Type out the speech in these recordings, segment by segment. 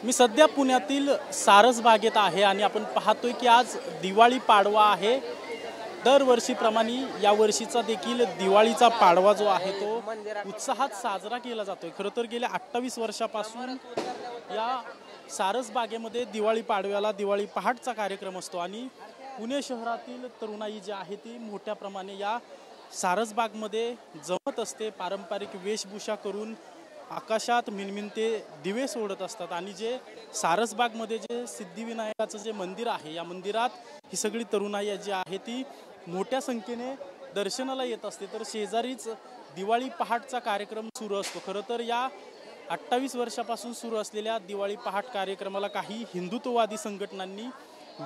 मी सध्या पुण्यातील सारसबागेत आहे आणि आपण पाहतोय की आज दिवाळी पाडवा आहे। दरवर्षीप्रमाणे या वर्षीचा देखील दिवाळीचा पाडवा जो आहे तो उत्साहात साजरा केला जातोय। खरं तर गेल्या 28 वर्षापासून या सारसबागेमध्ये दिवाळी पाडव्याला दिवाळी पहाटचा कार्यक्रम असतो आणि पुणे शहरातील तरुणाई जी आहे ती मोठ्या प्रमाणे या सारसबागमध्ये जमत असते। पारंपरिक वेशभूषा करून आकाशात मिणमिणते दिवे सोडत असतात आणि जे सारसबागमध्ये जे सिद्धिविनायकाचं जे मंदिर आहे या मंदिरात ही सगळी तरुणाई जी आहे ती मोठ्या संख्येने दर्शनाला येत असते। तर शेजारीच दिवाळी पहाटचा कार्यक्रम सुरू असतो। खरं तर या 28 वर्षापासून सुरू असलेल्या दिवाळी पहाट कार्यक्रमाला काही हिंदुत्ववादी संघटनांनी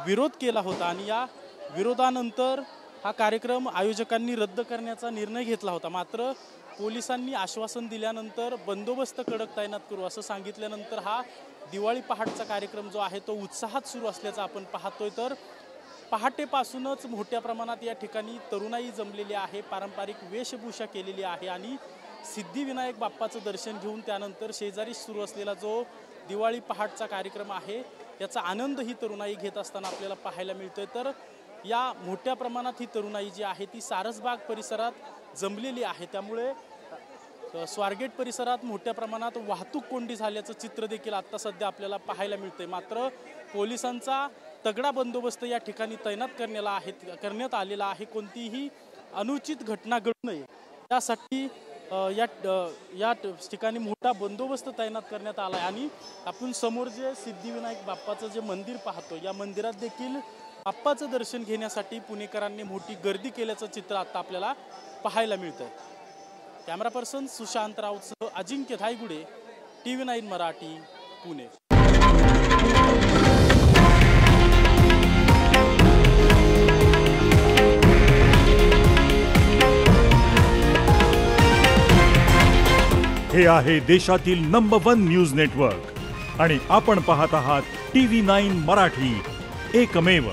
विरोध केला होता आणि या विरोधानंतर हा कार्यक्रम आयोजकांनी रद्द करण्याचा निर्णय घेतला होता। मात्र पोलिसांनी आश्वासन दिल्यानंतर बंदोबस्त कडक तैनात करू असं सांगितल्यानंतर हा दिवाळी पहाटचा कार्यक्रम जो आहे तो उत्साहात सुरू असल्याचं आपण पाहतोय। तर पहाटेपासूनच मोठ्या प्रमाणात या ठिकाणी तरुणाई जमलेली आहे, पारंपरिक वेशभूषा केलेली आहे आणि सिद्धिविनायक बाप्पाचं दर्शन घेऊन त्यानंतर शेजारी सुरू असलेला जो दिवाळी पहाटचा कार्यक्रम आहे याचा आनंद ही तरुणाई घेत असताना आपल्याला पाहायला मिळतोय। तर या मोठ्या प्रमाणात ही तरुणाई जी आहे ती सारसबाग परिसरात जमलेली आहे, त्यामुळे स्वारगेट परिसरात मोठ्या प्रमाणात वाहतूक कोंडी झाल्याचं चित्र देखील आता सध्या आपल्याला पाहायला मिळतंय। मात्र पोलिसांचा तगडा बंदोबस्त या ठिकाणी तैनात करण्यात आलेला आहे। कोणतीही अनुचित घटना घडू नये यासाठी या ठिकाणी मोठा बंदोबस्त तैनात करण्यात आला आहे आणि आपण समोर जे सिद्धिविनायक बाप्पाचं जे मंदिर पाहतो या मंदिरात देखील बाप्पाचं दर्शन घेण्यासाठी पुणेकरांनी मोठी गर्दी केल्याचं चित्र आता आपल्याला पाहायला मिळतंय। कॅमेरा पर्सन सुशांत राऊतसह अजिंक्य धायगुडे, TV9 मराठी, पुणे। हे आहे देशातील नंबर 1 न्यूज नेटवर्क आणि आपण पाहत आहात TV9 मराठी, एकमेव।